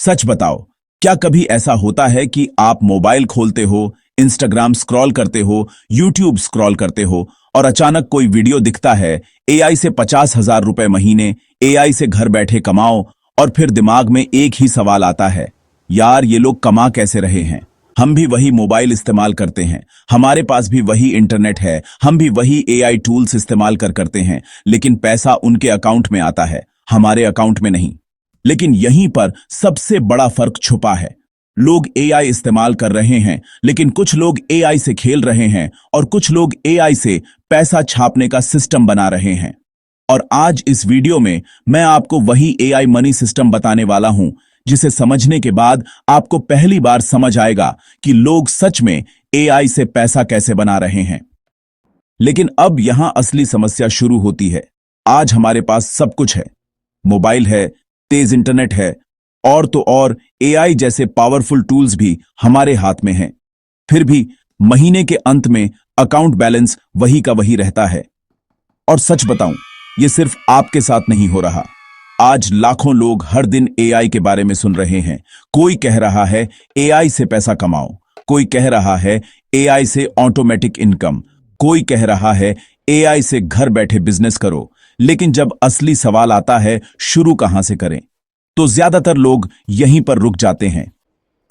सच बताओ, क्या कभी ऐसा होता है कि आप मोबाइल खोलते हो, इंस्टाग्राम स्क्रॉल करते हो, यूट्यूब स्क्रॉल करते हो और अचानक कोई वीडियो दिखता है, एआई से 50,000 रुपए महीने, एआई से घर बैठे कमाओ, और फिर दिमाग में एक ही सवाल आता है, यार ये लोग कमा कैसे रहे हैं? हम भी वही मोबाइल इस्तेमाल करते हैं, हमारे पास भी वही इंटरनेट है, हम भी वही एआई टूल्स इस्तेमाल करते हैं, लेकिन पैसा उनके अकाउंट में आता है, हमारे अकाउंट में नहीं। लेकिन यहीं पर सबसे बड़ा फर्क छुपा है। लोग एआई इस्तेमाल कर रहे हैं, लेकिन कुछ लोग एआई से खेल रहे हैं और कुछ लोग एआई से पैसा छापने का सिस्टम बना रहे हैं। और आज इस वीडियो में मैं आपको वही एआई मनी सिस्टम बताने वाला हूं, जिसे समझने के बाद आपको पहली बार समझ आएगा कि लोग सच में एआई से पैसा कैसे बना रहे हैं। लेकिन अब यहां असली समस्या शुरू होती है। आज हमारे पास सब कुछ है, मोबाइल है, तेज इंटरनेट है, और तो और एआई जैसे पावरफुल टूल्स भी हमारे हाथ में हैं। फिर भी महीने के अंत में अकाउंट बैलेंस वही का वही रहता है। और सच बताऊं, ये सिर्फ आपके साथ नहीं हो रहा। आज लाखों लोग हर दिन एआई के बारे में सुन रहे हैं। कोई कह रहा है एआई से पैसा कमाओ, कोई कह रहा है एआई से ऑटोमेटिक इनकम, कोई कह रहा है एआई से घर बैठे बिजनेस करो। लेकिन जब असली सवाल आता है शुरू कहां से करें, तो ज्यादातर लोग यहीं पर रुक जाते हैं।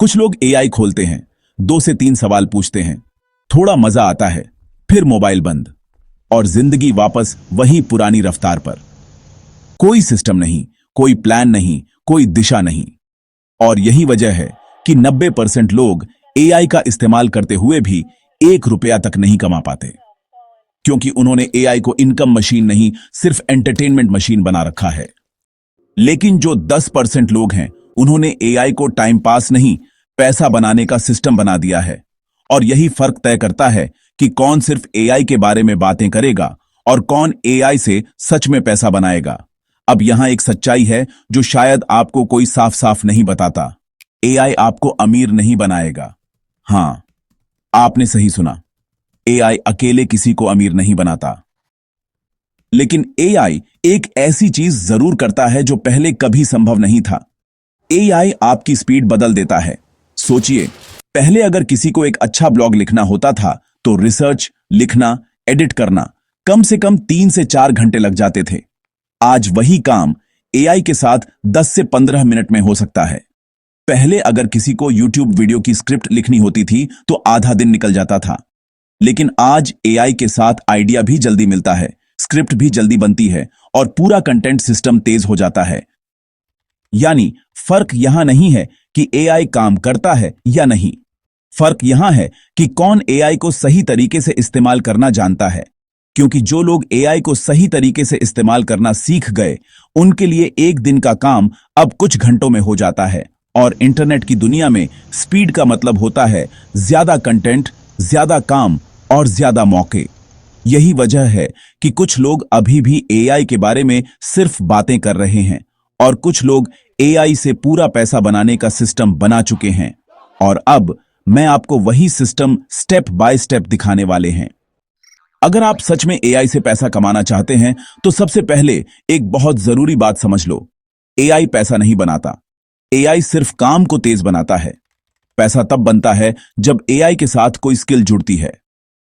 कुछ लोग एआई खोलते हैं, 2 से 3 सवाल पूछते हैं, थोड़ा मजा आता है, फिर मोबाइल बंद और जिंदगी वापस वही पुरानी रफ्तार पर। कोई सिस्टम नहीं, कोई प्लान नहीं, कोई दिशा नहीं। और यही वजह है कि 90% लोग एआई का इस्तेमाल करते हुए भी 1 रुपया तक नहीं कमा पाते, क्योंकि उन्होंने एआई को इनकम मशीन नहीं, सिर्फ एंटरटेनमेंट मशीन बना रखा है। लेकिन जो 10% लोग हैं, उन्होंने एआई को टाइम पास नहीं, पैसा बनाने का सिस्टम बना दिया है। और यही फर्क तय करता है कि कौन सिर्फ एआई के बारे में बातें करेगा और कौन एआई से सच में पैसा बनाएगा। अब यहां एक सच्चाई है जो शायद आपको कोई साफ साफ नहीं बताता। एआई आपको अमीर नहीं बनाएगा। हां, आपने सही सुना, एआई अकेले किसी को अमीर नहीं बनाता। लेकिन एआई एक ऐसी चीज जरूर करता है जो पहले कभी संभव नहीं था। एआई आपकी स्पीड बदल देता है। सोचिए, पहले अगर किसी को एक अच्छा ब्लॉग लिखना होता था तो रिसर्च, लिखना, एडिट करना कम से कम 3 से 4 घंटे लग जाते थे। आज वही काम एआई के साथ 10 से 15 मिनट में हो सकता है। पहले अगर किसी को यूट्यूब वीडियो की स्क्रिप्ट लिखनी होती थी तो आधा दिन निकल जाता था। लेकिन आज एआई के साथ आइडिया भी जल्दी मिलता है, स्क्रिप्ट भी जल्दी बनती है और पूरा कंटेंट सिस्टम तेज हो जाता है। यानी फर्क यहां नहीं है कि एआई काम करता है या नहीं, फर्क यहां है कि कौन एआई को सही तरीके से इस्तेमाल करना जानता है। क्योंकि जो लोग एआई को सही तरीके से इस्तेमाल करना सीख गए, उनके लिए एक दिन का काम अब कुछ घंटों में हो जाता है। और इंटरनेट की दुनिया में स्पीड का मतलब होता है ज्यादा कंटेंट, ज्यादा काम और ज्यादा मौके। यही वजह है कि कुछ लोग अभी भी एआई के बारे में सिर्फ बातें कर रहे हैं और कुछ लोग एआई से पूरा पैसा बनाने का सिस्टम बना चुके हैं। और अब मैं आपको वही सिस्टम स्टेप बाय स्टेप दिखाने वाले हैं। अगर आप सच में एआई से पैसा कमाना चाहते हैं तो सबसे पहले एक बहुत जरूरी बात समझ लो, एआई पैसा नहीं बनाता, एआई सिर्फ काम को तेज बनाता है। पैसा तब बनता है जब एआई के साथ कोई स्किल जुड़ती है।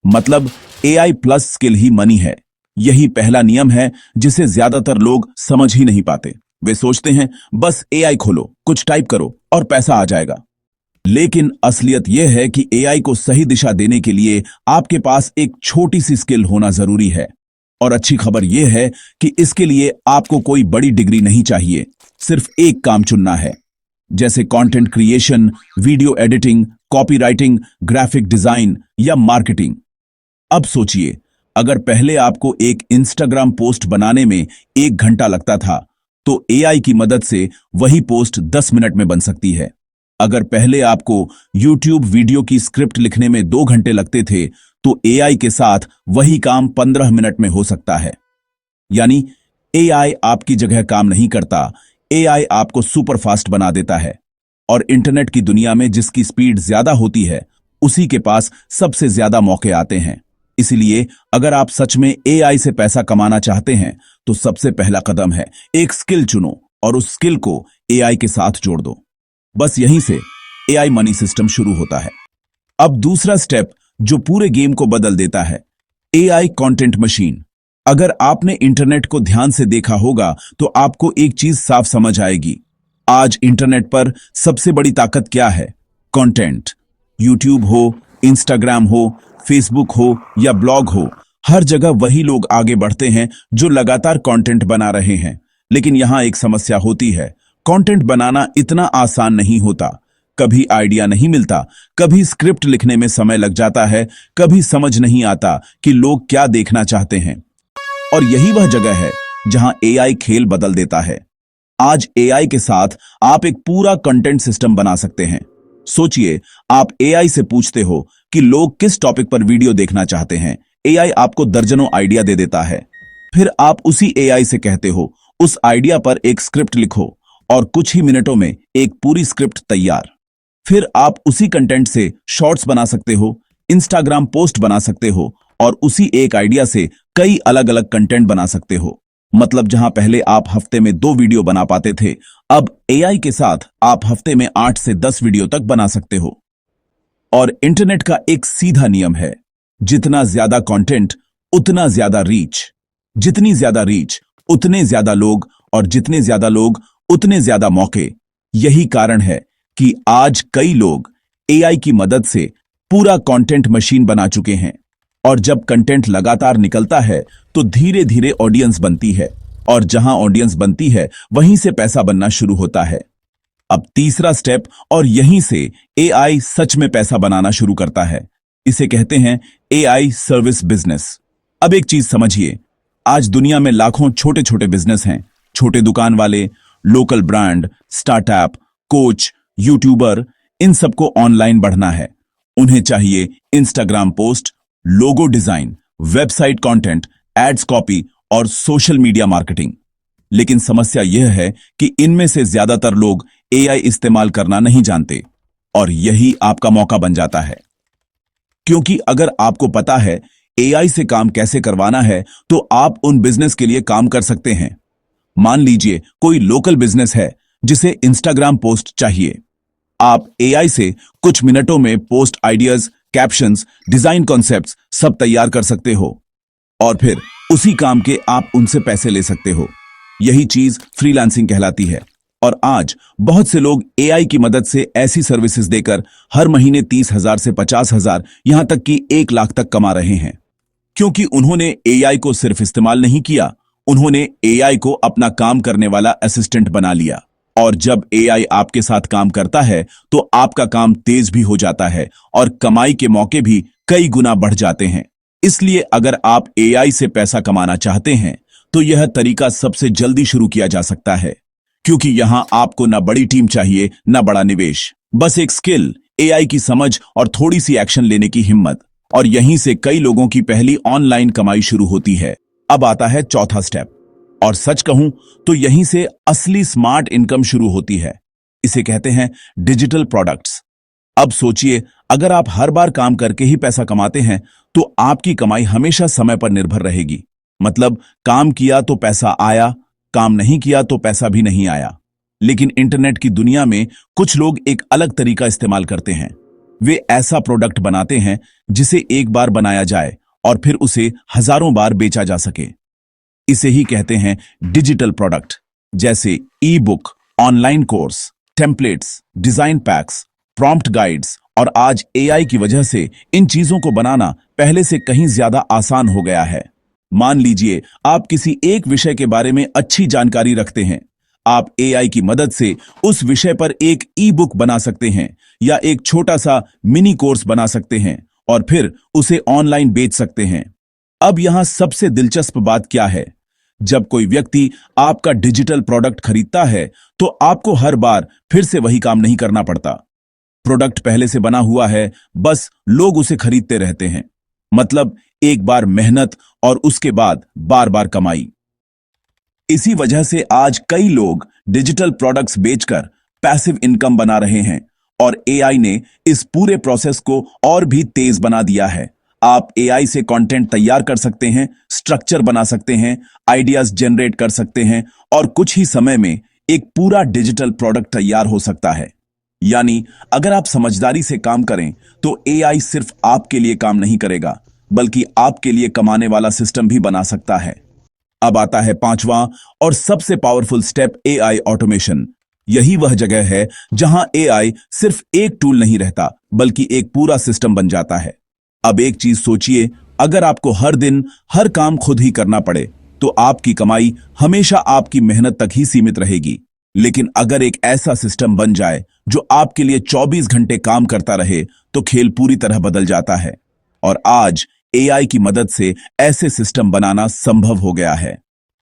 मतलब एआई प्लस स्किल ही मनी है। यही पहला नियम है जिसे ज्यादातर लोग समझ ही नहीं पाते। वे सोचते हैं बस एआई खोलो, कुछ टाइप करो और पैसा आ जाएगा। लेकिन असलियत यह है कि एआई को सही दिशा देने के लिए आपके पास एक छोटी सी स्किल होना जरूरी है। और अच्छी खबर यह है कि इसके लिए आपको कोई बड़ी डिग्री नहीं चाहिए, सिर्फ एक काम चुनना है, जैसे content creation, video editing, copywriting, graphic design या मार्केटिंग। अब सोचिए, अगर पहले आपको एक इंस्टाग्राम पोस्ट बनाने में 1 घंटा लगता था, तो एआई की मदद से वही पोस्ट 10 मिनट में बन सकती है। अगर पहले आपको यूट्यूब वीडियो की स्क्रिप्ट लिखने में 2 घंटे लगते थे, तो एआई के साथ वही काम 15 मिनट में हो सकता है। यानी एआई आपकी जगह काम नहीं करता, एआई आपको सुपर फास्ट बना देता है। और इंटरनेट की दुनिया में जिसकी स्पीड ज्यादा होती है, उसी के पास सबसे ज्यादा मौके आते हैं। इसलिए अगर आप सच में एआई से पैसा कमाना चाहते हैं, तो सबसे पहला कदम है एक स्किल चुनो और उस स्किल को एआई के साथ जोड़ दो। बस यहीं से एआई मनी सिस्टम शुरू होता है। अब दूसरा स्टेप जो पूरे गेम को बदल देता है, एआई कंटेंट मशीन। अगर आपने इंटरनेट को ध्यान से देखा होगा तो आपको एक चीज साफ समझ आएगी। आज इंटरनेट पर सबसे बड़ी ताकत क्या है? कंटेंट। यूट्यूब हो, इंस्टाग्राम हो, फेसबुक हो या ब्लॉग हो, हर जगह वही लोग आगे बढ़ते हैं जो लगातार कंटेंट बना रहे हैं। लेकिन यहां एक समस्या होती है, कंटेंट बनाना इतना आसान नहीं होता। कभी आइडिया नहीं मिलता, कभी स्क्रिप्ट लिखने में समय लग जाता है, कभी समझ नहीं आता कि लोग क्या देखना चाहते हैं। और यही वह जगह है जहां एआई खेल बदल देता है। आज एआई के साथ आप एक पूरा कंटेंट सिस्टम बना सकते हैं। सोचिए, आप एआई से पूछते हो कि लोग किस टॉपिक पर वीडियो देखना चाहते हैं। एआई आपको दर्जनों आइडिया दे देता है। फिर आप उसी एआई से कहते हो, उस आइडिया पर एक स्क्रिप्ट लिखो, और कुछ ही मिनटों में एक पूरी स्क्रिप्ट तैयार। फिर आप उसी कंटेंट से शॉर्ट्स बना सकते हो, इंस्टाग्राम पोस्ट बना सकते हो, और उसी एक आइडिया से कई अलग अलग कंटेंट बना सकते हो। मतलब जहां पहले आप हफ्ते में 2 वीडियो बना पाते थे, अब एआई के साथ आप हफ्ते में 8 से 10 वीडियो तक बना सकते हो। और इंटरनेट का एक सीधा नियम है, जितना ज्यादा कंटेंट उतना ज्यादा रीच। जितनी ज्यादा रीच उतने ज्यादा लोग, और जितने ज्यादा लोग उतने ज्यादा मौके। यही कारण है कि आज कई लोग एआई की मदद से पूरा कंटेंट मशीन बना चुके हैं। और जब कंटेंट लगातार निकलता है तो धीरे धीरे ऑडियंस बनती है, और जहां ऑडियंस बनती है वहीं से पैसा बनना शुरू होता है। अब तीसरा स्टेप, और यहीं से एआई सच में पैसा बनाना शुरू करता है। इसे कहते हैं एआई सर्विस बिजनेस। अब एक चीज समझिए, आज दुनिया में लाखों छोटे छोटे बिजनेस हैं। छोटे दुकान वाले, local brand, startup, coach, YouTuber, इन सबको ऑनलाइन बढ़ना है। उन्हें चाहिए Instagram post, logo design, website content, ads copy और सोशल मीडिया मार्केटिंग। लेकिन समस्या यह है कि इनमें से ज्यादातर लोग एआई इस्तेमाल करना नहीं जानते, और यही आपका मौका बन जाता है। क्योंकि अगर आपको पता है एआई से काम कैसे करवाना है, तो आप उन बिजनेस के लिए काम कर सकते हैं। मान लीजिए कोई लोकल बिजनेस है जिसे इंस्टाग्राम पोस्ट चाहिए। आप एआई से कुछ मिनटों में post ideas, captions, design concepts सब तैयार कर सकते हो, और फिर उसी काम के आप उनसे पैसे ले सकते हो। यही चीज फ्रीलांसिंग कहलाती है। और आज बहुत से लोग एआई की मदद से ऐसी सर्विसेज देकर हर महीने 30,000 से 50,000, यहां तक कि 1 लाख तक कमा रहे हैं। क्योंकि उन्होंने एआई को सिर्फ इस्तेमाल नहीं किया, उन्होंने एआई को अपना काम करने वाला असिस्टेंट बना लिया। और जब एआई आपके साथ काम करता है तो आपका काम तेज भी हो जाता है, और कमाई के मौके भी कई गुना बढ़ जाते हैं। इसलिए अगर आप एआई से पैसा कमाना चाहते हैं तो यह तरीका सबसे जल्दी शुरू किया जा सकता है। क्योंकि यहां आपको ना बड़ी टीम चाहिए, ना बड़ा निवेश, बस एक स्किल, एआई की समझ और थोड़ी सी एक्शन लेने की हिम्मत। और यहीं से कई लोगों की पहली ऑनलाइन कमाई शुरू होती है। अब आता है चौथा स्टेप, और सच कहूं तो यहीं से असली स्मार्ट इनकम शुरू होती है। इसे कहते हैं डिजिटल प्रोडक्ट्स। अब सोचिए, अगर आप हर बार काम करके ही पैसा कमाते हैं तो आपकी कमाई हमेशा समय पर निर्भर रहेगी। मतलब काम किया तो पैसा आया, काम नहीं किया तो पैसा भी नहीं आया। लेकिन इंटरनेट की दुनिया में कुछ लोग एक अलग तरीका इस्तेमाल करते हैं। वे ऐसा प्रोडक्ट बनाते हैं जिसे एक बार बनाया जाए और फिर उसे हजारों बार बेचा जा सके। इसे ही कहते हैं डिजिटल प्रोडक्ट, जैसे ई book, online course, templates, design PACS, prompt guides. और आज एआई की वजह से इन चीजों को बनाना पहले से कहीं ज्यादा आसान हो गया है। मान लीजिए आप किसी एक विषय के बारे में अच्छी जानकारी रखते हैं। आप एआई की मदद से उस विषय पर एक ई बुक बना सकते हैं या एक छोटा सा मिनी कोर्स बना सकते हैं और फिर उसे ऑनलाइन बेच सकते हैं। अब यहां सबसे दिलचस्प बात क्या है? जब कोई व्यक्ति आपका डिजिटल प्रोडक्ट खरीदता है तो आपको हर बार फिर से वही काम नहीं करना पड़ता। प्रोडक्ट पहले से बना हुआ है, बस लोग उसे खरीदते रहते हैं। मतलब एक बार मेहनत और उसके बाद बार बार कमाई। इसी वजह से आज कई लोग डिजिटल प्रोडक्ट्स बेचकर पैसिव इनकम बना रहे हैं और एआई ने इस पूरे प्रोसेस को और भी तेज बना दिया है। आप एआई से कंटेंट तैयार कर सकते हैं, स्ट्रक्चर बना सकते हैं, आइडियाज जनरेट कर सकते हैं और कुछ ही समय में एक पूरा डिजिटल प्रोडक्ट तैयार हो सकता है। यानी अगर आप समझदारी से काम करें तो एआई सिर्फ आपके लिए काम नहीं करेगा, बल्कि आपके लिए कमाने वाला सिस्टम भी बना सकता है। अब आता है पांचवां और सबसे पावरफुल स्टेप, एआई ऑटोमेशन। यही वह जगह है जहां एआई सिर्फ एक टूल नहीं रहता, बल्कि एक पूरा सिस्टम बन जाता है। अब एक चीज सोचिए, अगर आपको हर दिन हर काम खुद ही करना पड़े तो आपकी कमाई हमेशा आपकी मेहनत तक ही सीमित रहेगी। लेकिन अगर एक ऐसा सिस्टम बन जाए जो आपके लिए 24 घंटे काम करता रहे, तो खेल पूरी तरह बदल जाता है। और आज एआई की मदद से ऐसे सिस्टम बनाना संभव हो गया है।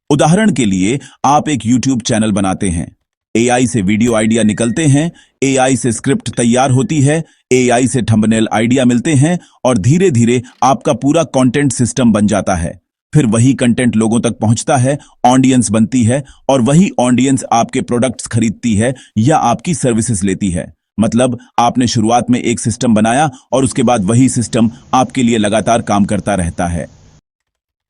उदाहरण के लिए, आप एक यूट्यूब चैनल बनाते हैं, एआई से वीडियो आइडिया निकलते हैं, एआई से स्क्रिप्ट तैयार होती है, एआई से थंबनेल आइडिया मिलते हैं और धीरे धीरे आपका पूरा कंटेंट सिस्टम बन जाता है। फिर वही कंटेंट लोगों तक पहुंचता है, ऑडियंस बनती है और वही ऑडियंस आपके प्रोडक्ट्स खरीदती है या आपकी सर्विसेज लेती है। मतलब आपने शुरुआत में एक सिस्टम बनाया और उसके बाद वही सिस्टम आपके लिए लगातार काम करता रहता है।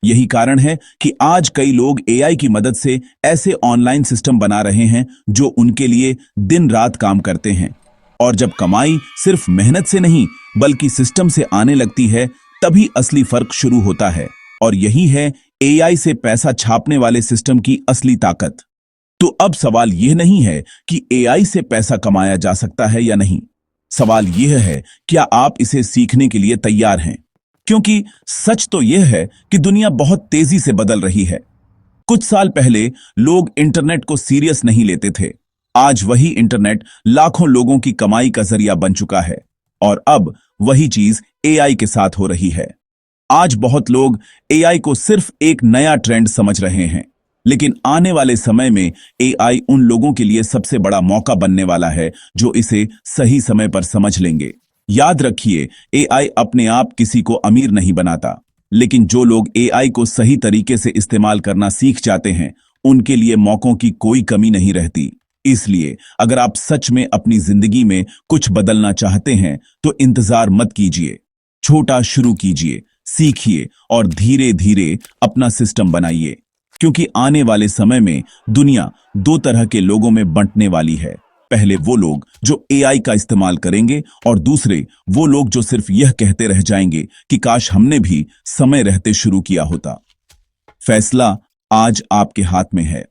यही कारण है कि आज कई लोग एआई की मदद से ऐसे ऑनलाइन सिस्टम बना रहे हैं जो उनके लिए दिन रात काम करते हैं। और जब कमाई सिर्फ मेहनत से नहीं बल्कि सिस्टम से आने लगती है, तभी असली फर्क शुरू होता है। और यही है एआई से पैसा छापने वाले सिस्टम की असली ताकत। तो अब सवाल यह नहीं है कि एआई से पैसा कमाया जा सकता है या नहीं। सवाल यह है, क्या आप इसे सीखने के लिए तैयार हैं? क्योंकि सच तो यह है कि दुनिया बहुत तेजी से बदल रही है। कुछ साल पहले लोग इंटरनेट को सीरियस नहीं लेते थे। आज वही इंटरनेट लाखों लोगों की कमाई का जरिया बन चुका है। और अब वही चीज एआई के साथ हो रही है। आज बहुत लोग एआई को सिर्फ एक नया ट्रेंड समझ रहे हैं, लेकिन आने वाले समय में एआई उन लोगों के लिए सबसे बड़ा मौका बनने वाला है जो इसे सही समय पर समझ लेंगे। याद रखिए, एआई अपने आप किसी को अमीर नहीं बनाता, लेकिन जो लोग एआई को सही तरीके से इस्तेमाल करना सीख जाते हैं, उनके लिए मौकों की कोई कमी नहीं रहती। इसलिए अगर आप सच में अपनी जिंदगी में कुछ बदलना चाहते हैं, तो इंतजार मत कीजिए। छोटा शुरू कीजिए, सीखिए और धीरे धीरे अपना सिस्टम बनाइए। क्योंकि आने वाले समय में दुनिया दो तरह के लोगों में बंटने वाली है। पहले वो लोग जो एआई का इस्तेमाल करेंगे और दूसरे वो लोग जो सिर्फ यह कहते रह जाएंगे कि काश हमने भी समय रहते शुरू किया होता। फैसला आज आपके हाथ में है।